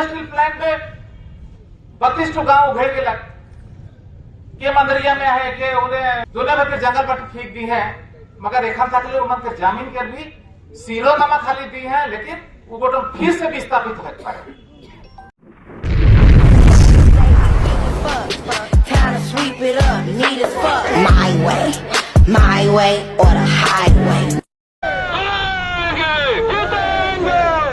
Industrial plan पे 32 गांव उघेड़ के लग के मंदरिया में है कि उन्हें दुनिया भर के जंगल पर फेंक दी है, मगर एक तक उमन के जमीन के भी सीरो नमा खाली दी है, लेकिन वो तो फिर से विस्थापित हो पाए। My way or the highway.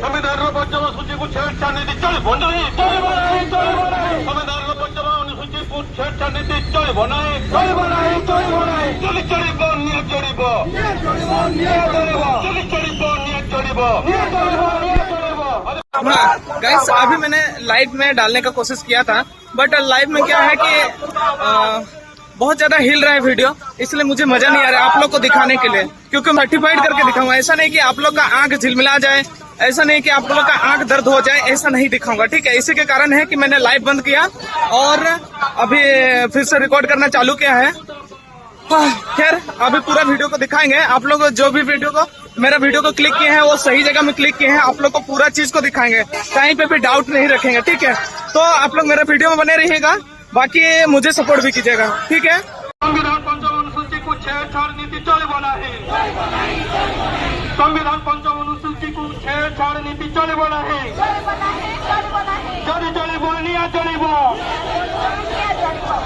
संविधान पंचम सूची को छेड़छाड़ नीति चलिब नहीं, संविधान पंचम अनुसूची को छेड़छाड़ नीति चलिब नहीं, चली चलिब निये चलिब, चली चलिब निये चलिब। हाँ गाइस, अभी मैंने लाइव में डालने का कोशिश किया था, बट लाइव में क्या है कि बहुत ज्यादा हिल रहा है वीडियो, इसलिए मुझे मजा नहीं आ रहा है आप लोग को दिखाने के लिए, क्योंकि सर्टिफाइड करके दिखाऊंगा। ऐसा नहीं कि आप लोग का आंख झिलमिला जाए, ऐसा नहीं कि आप लोग का आंख दर्द हो जाए, ऐसा नहीं दिखाऊंगा, ठीक है। इसी के कारण है कि मैंने लाइव बंद किया और अभी फिर से रिकॉर्ड करना चालू किया है। खैर अभी पूरा वीडियो को दिखाएंगे। आप लोग जो भी मेरा वीडियो को क्लिक किए हैं वो सही जगह में क्लिक किए हैं, आप लोग को पूरा चीज को दिखाएंगे, कहीं पे भी डाउट नहीं रखेंगे, ठीक है। तो आप लोग मेरा वीडियो में बने रहिएगा, बाकी मुझे सपोर्ट भी कीजिएगा, ठीक है। संविधान पंचम अनुसूची को छेड़छाड़ नीति चलिब नहीं, संविधान पंचम अनुसूची को छेड़छाड़ नीति चलिब नहीं, चली चलिब निया चलिब,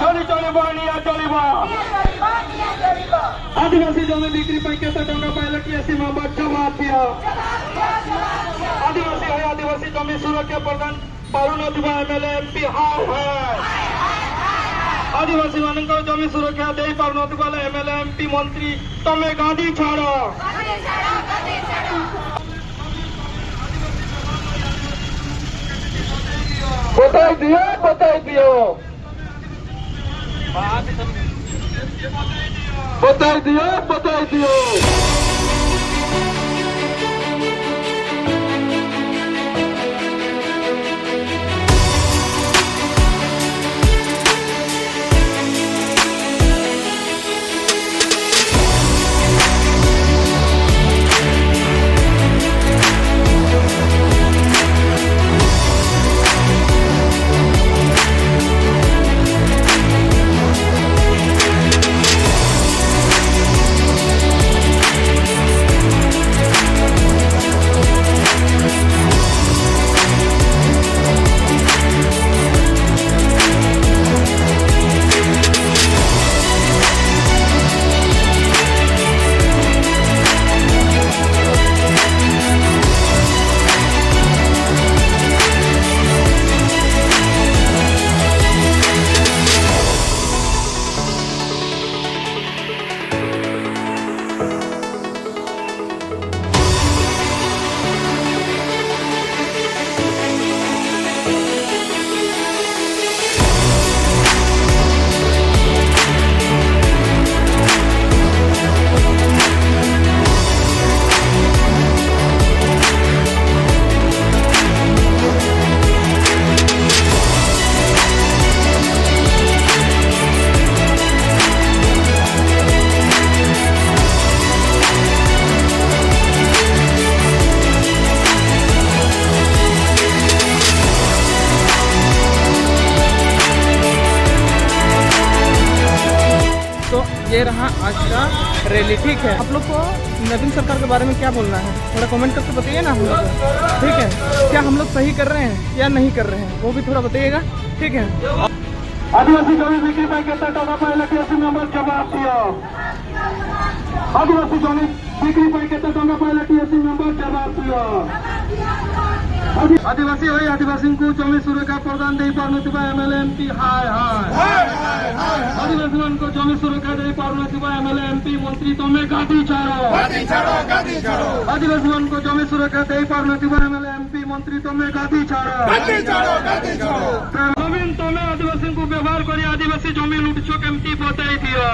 चली चलिब निया चलिब। आदिवासी जमी बिक्री पर केते टंका पाइले की सीमा जवाब दिया। आदिवासी है आदिवासी जमी सुरक्षा प्रदान पारुनथिबा एमएलए एमपी हार है। आदिवासी मान जमी सुरक्षा दे पारुनथिबा एमएलए एमपी मंत्री तमे गांधी छाड़। बताई दियो बताई दियो बताई दियो बताई दियो। ये रहा आज का रैली, ठीक है। आप लोग को नवीन सरकार के बारे में क्या बोलना है, थोड़ा कमेंट करके बताइए ना हम लोग को, ठीक है। क्या हम लोग सही कर रहे हैं या नहीं कर रहे हैं, वो भी थोड़ा बताइएगा, ठीक है। आदिवासी जमी बिक्री पर केते टका पाइले की मेंबर जवाब दिया। आदिवासी जमी बिक्री पर केते टका पाइले की मेंबर जवाब दिया। आदिवासी है आदिवासी को जमी सुरक्षा प्रदान दे पारुनथिबा एमएलए एमपी हाय हाय। आदिवासी मान को जमी सुरक्षा दे पारुनथिबा एमएलए एमपी मंत्री तमे गांधी छाड़ो। आदिवासी मान को जमी सुरक्षा दे पारुनथिबा एमएलए एमपी मंत्री तमे गांधी छाड़ो। नवीन तमे आदिवासी को व्यवहार करी आदिवासी जमी लुटछो केमती बताई दियो।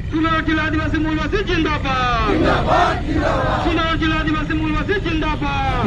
सुनार जिला आदिवासी मूलवासी जिंदाबाद, सुनार जिला आदिवासी मूलवासी जिंदाबाद।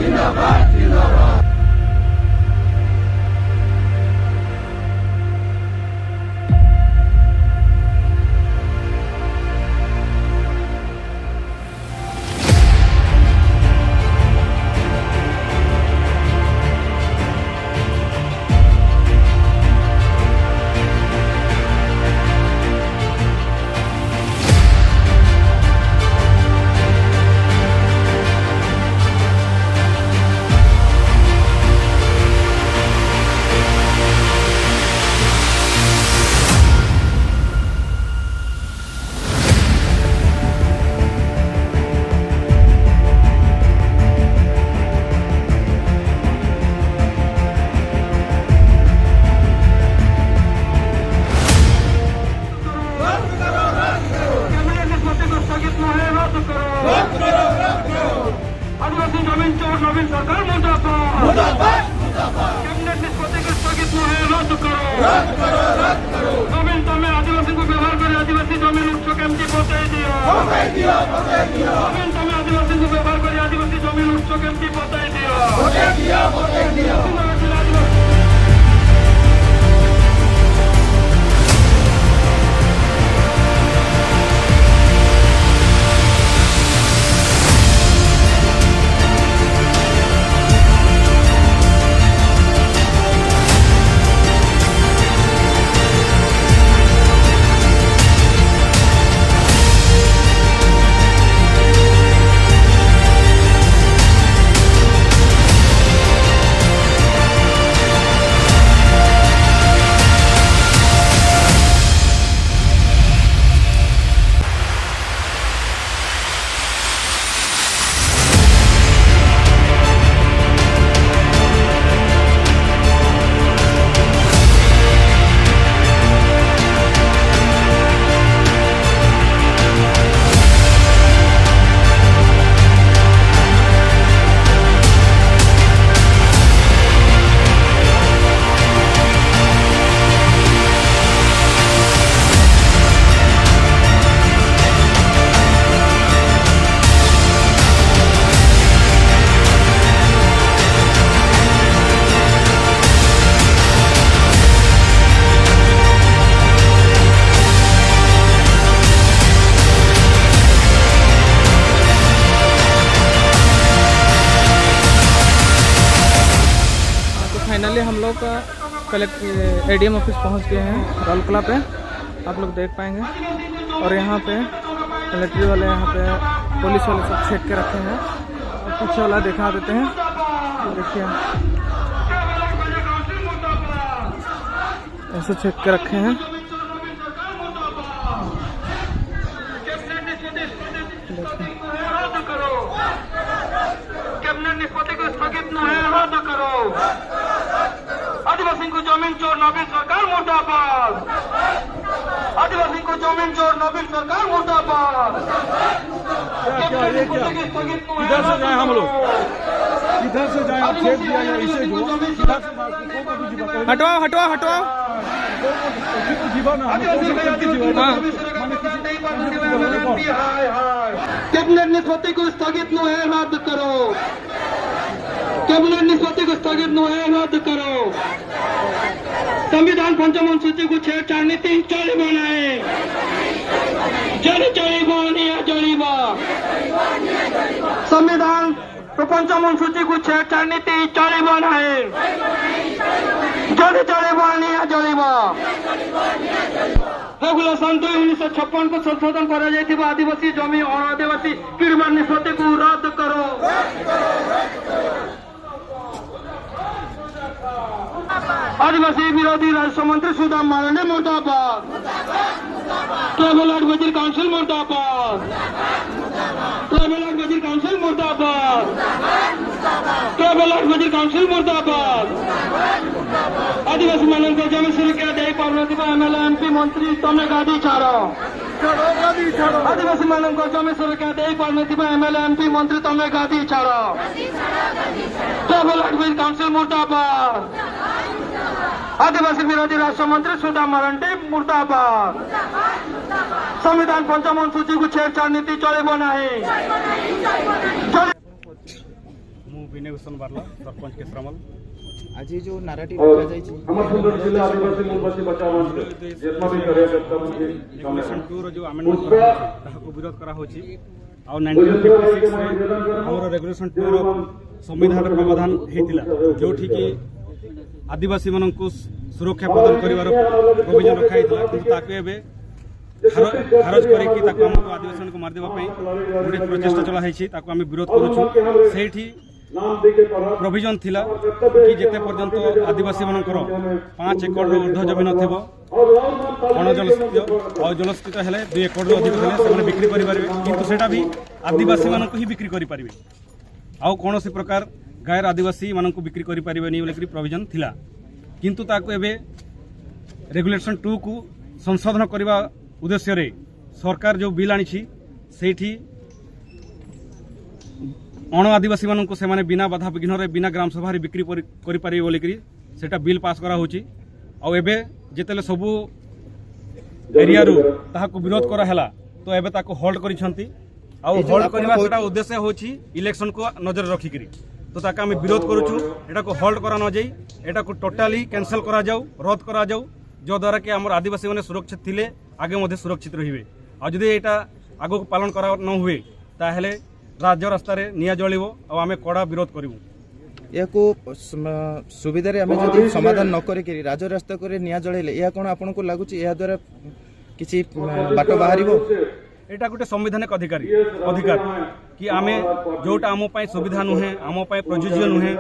जमीन तमे आदिवासी को व्यवहार करे आदिवासी जमीन उच्च केमती पहुंचाई दियो जमीन तमे आदिवासी को व्यवहार करे आदिवासी जमीन उच्च केमती पहुंचाई दियो फाइनली हम लोग कलेक्ट एडीएम ऑफिस पहुंच गए हैं राउरकेला पे, आप लोग देख पाएंगे। और यहाँ पे कलेक्ट्री वाले, यहाँ पे पुलिस वाले सब छेक के रखे हैं। और पीछे वाला दिखा देते हैं, देखिए ऐसे छेक के रखे हैं। कैबिनेट निष्पत्ति को स्थगित न है, रद्द करो। आदिवासी को जमीन चोर नवीन सरकार मुर्दाबाद। आदिवासी को जमीन चोर नवीन सरकार मुर्दाबाद। किधर से जाए हम लोग, किधर से जाए? खेत दिया या इसे जो हटवाओ हटवाओ हटवाओ। जीवन कैबिनेट निष्पत्ति को स्थगित न है, रद्द करो। कैबिनेट निष्पत्ति को स्थगित न है, रद्द करो। संविधान पंचम अनुसूची को छेड़छाड़ नीति चली बनाए, चली बनिया जड़ीबा। संविधान पंचम अनुसूची को छेड़छाड़ नीति चली बनाए, चली बनिया जड़ीबा। रेगुलेशन 2 1956 को संशोधन करा जाइथिबा आदिवासी जमी और आदिवासी किरमान निष्पत्ति को रद्द करो। आदिवासी विरोधी राजस्व मंत्री सुदाम मारंडे मुर्दाबाद। ट्राइबल एडवाइजरी काउंसिल मुर्दाबाद। ट्राइबल एडवाइजरी काउंसिल मुर्दाबाद। ट्राइबल एडवाइजरी काउंसिल मुर्दाबाद। आदिवासी मानव को जमी शुरू किया दे पार्वती एमएलए एमपी मंत्री तमे गादी छाड़ो। आदिवासी मानव को जमी शुरू किया दे पार्वती एमएलए एमपी मंत्री तमे गादी छाड़ो। ट्राइबल एडवाइजरी काउंसिल मुर्दाबाद। आदिवासी विरोधी राष्ट्र मंत्री सुदाम मारंडे मुर्दाबाद। संविधान पंचम अनुसूची को छेड़छाड़ नीति चले बनाए। ମୁଁ ବିନୟ ଭୂଷଣ ବାର୍ଲା, ସରପଞ୍ଚ କେଶରାମଲ। आज ये जो नाराटिव रखा जाए रेगुलेशन 2 रो जो अमेंडमेंट करा ताहाको विरोध करा होची। आ 1956 रे हमर रेगुलेशन 2 रो संविधान प्रावधान हेतिला, जोठी कि आदिवासी माननकु सुरक्षा प्रदान करिवार प्रोविजन रखा हेतिला। किंतु ताको एबे खारज करिकि ताको हमको आदिवासी को मार देबा पई गोटे प्रचेष्टा चला हेछि, ताको हम विरोध करूछु। सेठी प्रोविजन थिला कि जेते पर्यंत आदिवासी मानकर 5 एकड़ ऊर्ध्व जमीन थिबो, अणजलस्थित और जलस्थित हेले 2 एकड़ अधिक हेले से बिक्री करि परिबे। किंतु सेटा भी आदिवासी मानक ही बिक्री करि परिबे, आउ कोनोसी प्रकार गैर आदिवासी मानक बिक्री करि परिबेनी बोली प्रोविजन थिला। किंतु ताको एबे रेगुलेशन 2 को संशोधन करबा उद्देश्य रे सरकार जो बिल आनी सेठी अण आदिवासी मानक से बिना बाधा विघ्न बिना ग्राम सभा बिक्री करें बोलिकी सेटा बिल पास करा होची। आउ एबे जेतेले सबु एरिया रू ताहाको विरोध करा हैला तो एबे ताको होल्ड करिसंती आउ होल्ड करबा सेटा उद्देश्य होची इलेक्शन को नजर रखी करी तो ताका हम विरोध करूछु एटा को होल्ड करा न जाई एटा को टोटली कैंसिल करा जाऊ रद्द करा जाऊ जो द्वारा कि हमर आदिवासी माने सुरक्षित थिले आगे मध्ये सुरक्षित रहिबे आ जदि एटा आगो को पालन करा न हुए ताहेले राज्य रास्ता रे निया जळिबो आ हमें कड़ा विरोध करिवो याको सुविधा आम जब समाधान न करी राज रास्ता करे निया जळेले या कोन आपन को लागुची या द्वारा किसी बाट बाहरिबो एटा गोटे संवैधानिक अधिकार कि आमे जोटा आम पाई सुविधा नुहे आम पाई प्रयोज्य नुहे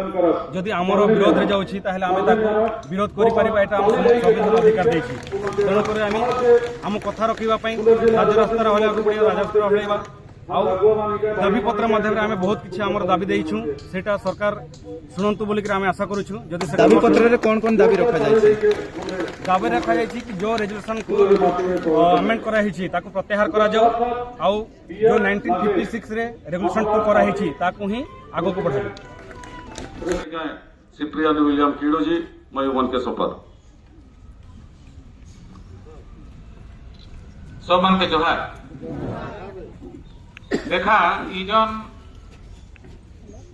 जदि आमर विरोध रे जाउछि ताहेले आमे ताको विरोध करि परिबा एटा आम संवैधानिक अधिकार देछि तेणु करे आमे आम कथा रखिबा पाई राज्य रास्ता रे हले पड़ियो राज्य रास्ता हलेबा आउ दाबी पत्र माध्यम आमे बहुत किछि हमर दाबी देइछु सेटा सरकार सुनंतु बोली के आमे आशा करूछु जदि दाबी पत्र रे कोन दाबी रखा जाय छै दाबी रखा जाय कि जो रेजोल्यूशन को अमेंड करा हिछि ताको प्रत्याहार करा जाओ आउ जो 1956 रे रेगुलेशन 2 करा हिछि ताको ही आगो को बढ़ाई सिप्रियान विलियम कीड़ो जी मयूवन के शपथ सब मन के जोहार देखा इजन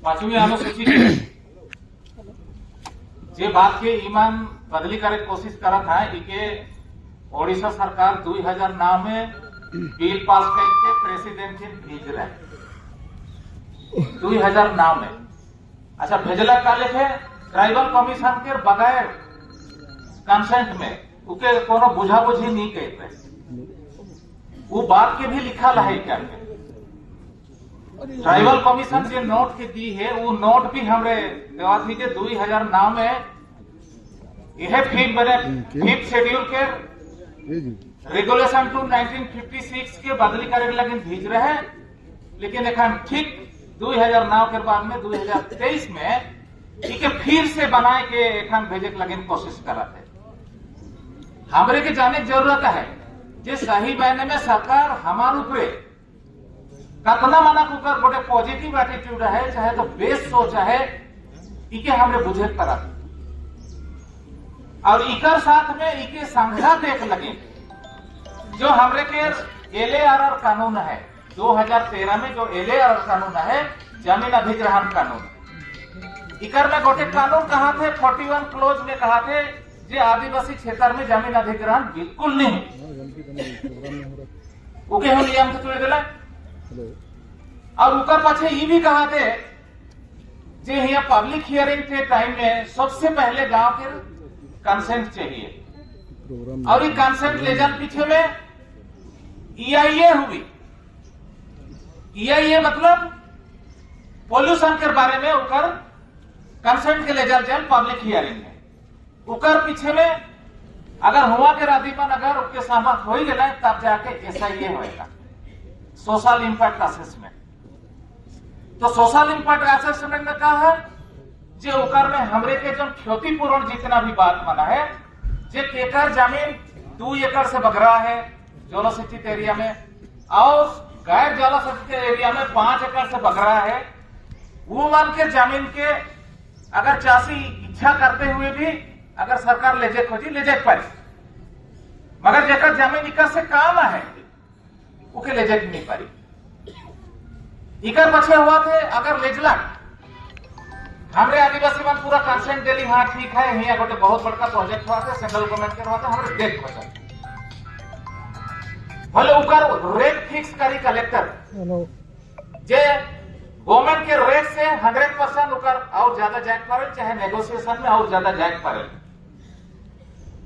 5वीं अनुसूची जे बात के ईमान बदली करे कोशिश करा था इके ओडिशा सरकार 2009 में बिल पास करके प्रेसिडेंट के भेज रहे 2009 में अच्छा भेजला काले थे ट्राइबल कमीशन के बगैर कंसेंट में उके कोनो बुझा बुझी नहीं कहते वो बात के भी लिखा है क्या ट्राइबल कमीशन जो नोट के दी है वो नोट भी हमरे देवा थी 2009 में यह फिफ्थ शेड्यूल के रेगुलेशन टू 1956 के बदली करे लगे भेज रहे हैं लेकिन एखन ठीक 2009 के बाद में 2023 में इके फिर से बनाए के एखन भेजे के लगे कोशिश करा थे हमरे के जाने की जरूरत है जे सही मायने में सरकार हमारे ऊपर कतना माना कुकर गोटे पॉजिटिव एटीट्यूड है चाहे तो बेस सोच है इके हमरे बुझे करा और इकर साथ में इके संघा देख लगे जो हमरे के LARR कानून है 2013 में जो LARR कानून है जमीन अधिग्रहण कानून इकर में गोटे कानून कहा थे 41 क्लोज में कहा थे जे आदिवासी क्षेत्र में जमीन अधिग्रहण बिल्कुल नहीं ओके हम नियम से तुड़े दिला और ऊपर पाछे ये भी कहा थे जे यहाँ पब्लिक हियरिंग के टाइम में सबसे पहले गांव के कंसेंट चाहिए और ये कंसेंट ले जाने पीछे में EIA हुई EIA मतलब पोल्यूशन के बारे में उकर कंसेंट के ले जाए पब्लिक हियरिंग में उकर पीछे में अगर हुआ के राधीपन अगर उसके सहमत हो ही गए तब जाके SIA होएगा सोशल इम्पैक्ट असेसमेंट तो सोशल इम्पैक्ट असेसमेंट में कहा है जे ओकर में हमरे के जो क्षतिपूर्ण जितना भी बात माना है जे केकर जमीन 2 एकड़ से बगरा है जलसिंचित एरिया में और गैर जलसिंचित एरिया में 5 एकड़ से बगरा है वो मान के जमीन के अगर चाषी इच्छा करते हुए भी अगर सरकार ले जाए खोजी ले जाए पाए मगर जेकर जमीन इकर से काम है उके ले जाए नहीं पारी इकर पछे हुआ थे अगर लेजला हमरे आदिवासी मन पूरा कंसेंट दिली हाँ ठीक है यहाँ गोटे बहुत बड़का प्रोजेक्ट हुआ था सेंट्रल गवर्नमेंट के हुआ था हमरे डेट बचा भले उकर रेट फिक्स करी कलेक्टर जे गवर्नमेंट के रेट से 100% उकर और ज्यादा जाए पारे चाहे नेगोशिएशन में और ज्यादा जाए पारे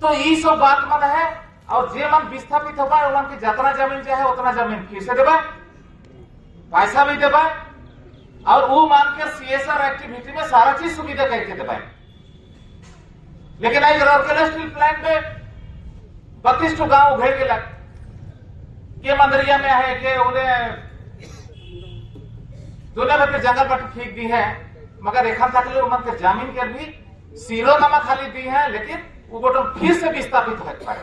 तो ये सब बात मन है और जे मन विस्थापित हो पाए उनकी जितना जमीन चाहे उतना जमीन फिर से देबा पैसा भी देबा और वो मान के CSR एक्टिविटी में सारा चीज सुविधा करके देबा लेकिन आज राउरकेला स्टील प्लांट में 32 तो गांव उघड़ के लग के मंदरिया में है कि उन्हें दुनिया भर के जंगल पर फेंक दी है मगर एक तक उमन के जमीन के भी सीरो नामा खाली दी है लेकिन वो गोटो फिर से विस्थापित हो पाए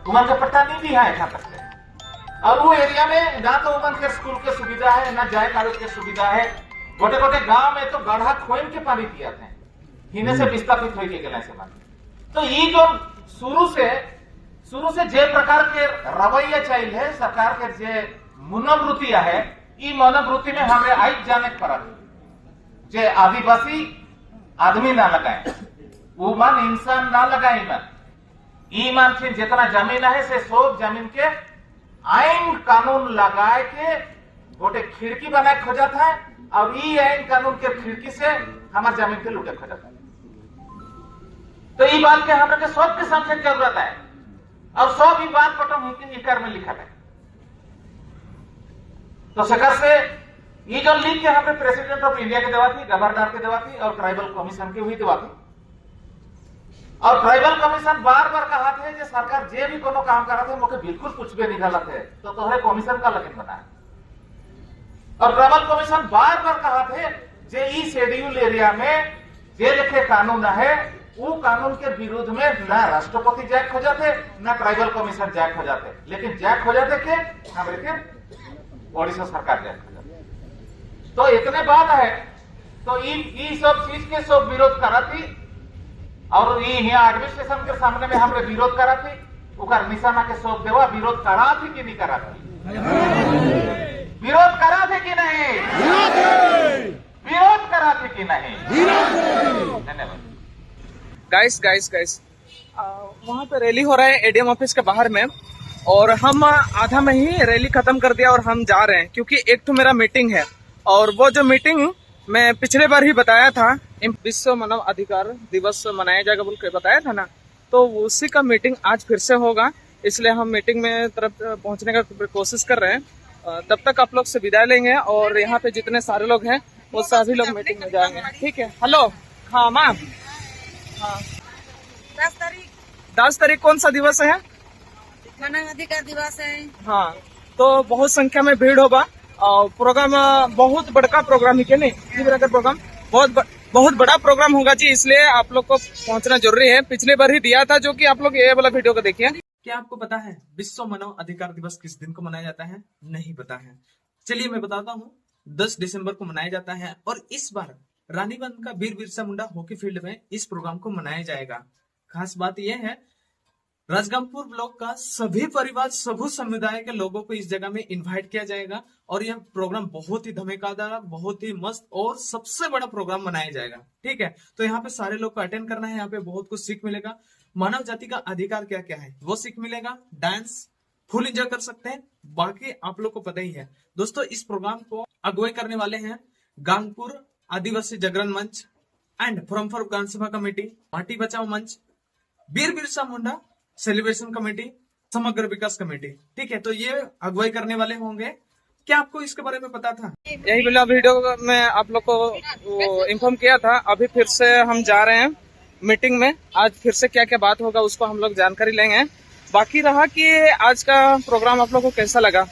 उमन के पट्टा नहीं दी है यहाँ तक और वो एरिया में ना तो उमन के स्कूल के सुविधा है ना जाए कागज के सुविधा है गोटे गोटे गांव में तो गढ़ा खोइन के पानी पियाते हैं हिने से विस्थापित हो के गला से मान तो ये जो शुरू से जे प्रकार के रवैया चाहिए है सरकार के जे मनोवृत्तियां है ई मनोवृत्ति में हमें आई जाने पर जे आदिवासी आदमी ना लगाए वो मन इंसान ना लगाए ईमान से जितना जमीन है से सब जमीन के आइन कानून लगाए के गोटे खिड़की बनाए खोजा था और ई आइन कानून के खिड़की से हमारे जमीन के लूटे खोजा था। तो ये बात के हमरा के सब के समझे जरूरत है और सब ही बात बटम इकर में लिखा है। तो सरकार से ये जो लिख के हमें प्रेसिडेंट ऑफ इंडिया के देवा थी, गवर्नर के देवा थी और ट्राइबल कमीशन की हुई देवा थी। और ट्राइबल कमीशन बार बार कहा थे कि सरकार जे भी कोनो काम करा थे मुझे बिल्कुल कुछ भी नहीं गलत है तो तोहरे कमीशन का लगन बना है। और ट्राइबल कमीशन बार बार कहा थे जे ई शेड्यूल एरिया में जे लिखे कानून है वो कानून के विरुद्ध में ना राष्ट्रपति जैक हो जाते ना ट्राइबल कमीशन जैक हो जाते, लेकिन जैक हो जाते के हमारे के ओडिशा सरकार जैक हो जाते। तो इतने बात है तो ये सब चीज के सब विरोध करा थी और ये यहाँ एडमिनिस्ट्रेशन के सामने में हमने विरोध करा थी उकर निशाना के सब देवा विरोध करा थी कि नहीं करा थी, विरोध करा थे कि नहीं, विरोध करा थे कि नहीं। धन्यवाद। गाइस वहाँ पे रैली हो रहा है एडीएम ऑफिस के बाहर में और हम आधा में ही रैली खत्म कर दिया और हम जा रहे हैं क्योंकि एक तो मेरा मीटिंग है और वो जो मीटिंग मैं पिछले बार ही बताया था विश्व मानव अधिकार दिवस मनाया जाएगा बोल के बताया था ना, तो उसी का मीटिंग आज फिर से होगा इसलिए हम मीटिंग में तरफ पहुंचने का कोशिश कर रहे हैं। तब तक आप लोग से विदाई लेंगे और यहाँ पे जितने सारे लोग हैं वो सभी लोग मीटिंग में जाएंगे। ठीक है। हेलो। हाँ मैम। हाँ 10 तारीख कौन सा दिवस है? मानव अधिकार दिवस है। हाँ तो बहुत संख्या में भीड़ होगा और प्रोग्राम बहुत बड़ा प्रोग्राम ही क्या नहीं प्रोग्राम बहुत बड़ा प्रोग्राम होगा जी, इसलिए आप लोग को पहुंचना जरूरी है। पिछले बार ही दिया था जो कि आप लोग ये वाला वीडियो को देखिए। क्या आपको पता है विश्व मानव अधिकार दिवस किस दिन को मनाया जाता है? नहीं पता है, चलिए मैं बताता हूँ। 10 दिसंबर को मनाया जाता है और इस बार रानीगंज का वीर बिरसा मुंडा हॉकी फील्ड में इस प्रोग्राम को मनाया जाएगा। खास बात यह है राजगंगपुर ब्लॉक का सभी परिवार सभी समुदाय के लोगों को इस जगह में इनवाइट किया जाएगा और यह प्रोग्राम बहुत ही धमाकेदार बहुत ही मस्त और सबसे बड़ा प्रोग्राम मनाया जाएगा। ठीक है, तो यहाँ पे सारे लोग को अटेंड करना है। यहाँ पे बहुत कुछ सीख मिलेगा, मानव जाति का अधिकार क्या क्या है वो सीख मिलेगा, डांस फुल एंजॉय कर सकते हैं। बाकी आप लोग को पता ही है दोस्तों, इस प्रोग्राम को अगुवाई करने वाले हैं गांगपुर आदिवासी जागरण मंच एंड फोरम फॉर गांव सभा कमेटी, माटी बचाओ मंच, वीर बिरसा मुंडा सेलिब्रेशन कमेटी, समग्र विकास कमेटी। ठीक है, तो ये अगुवाई करने वाले होंगे। क्या आपको इसके बारे में पता था? यही वीडियो में आप लोग को इन्फॉर्म किया था। अभी फिर से हम जा रहे हैं मीटिंग में, आज फिर से क्या क्या बात होगा उसको हम लोग जानकारी लेंगे। बाकी रहा कि आज का प्रोग्राम आप लोग को कैसा लगा,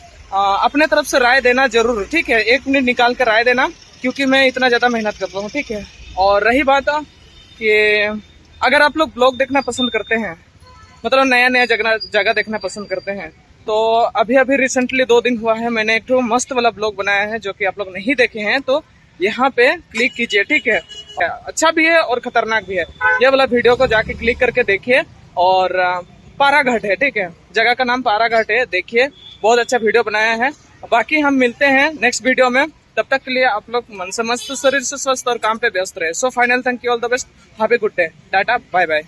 अपने तरफ से राय देना जरूर। ठीक है, 1 मिनट निकाल कर राय देना क्योंकि मैं इतना ज्यादा मेहनत करता हूँ। ठीक है, और रही बात कि अगर आप लोग ब्लॉग देखना पसंद करते हैं, मतलब नया नया जगह देखना पसंद करते हैं, तो अभी रिसेंटली 2 दिन हुआ है मैंने एक मस्त वाला ब्लॉग बनाया है जो कि आप लोग नहीं देखे हैं, तो यहाँ पे क्लिक कीजिए। ठीक है, अच्छा भी है और खतरनाक भी है। ये वाला वीडियो को जाके क्लिक करके देखिए और पाराघाट है, ठीक है, जगह का नाम पाराघाट है, देखिए बहुत अच्छा वीडियो बनाया है। बाकी हम मिलते हैं नेक्स्ट वीडियो में, तब तक के लिए आप लोग मन से मस्त, शरीर से स्वस्थ और काम पे व्यस्त रहे। So final thank you, all the best, have a good day, tata, bye bye.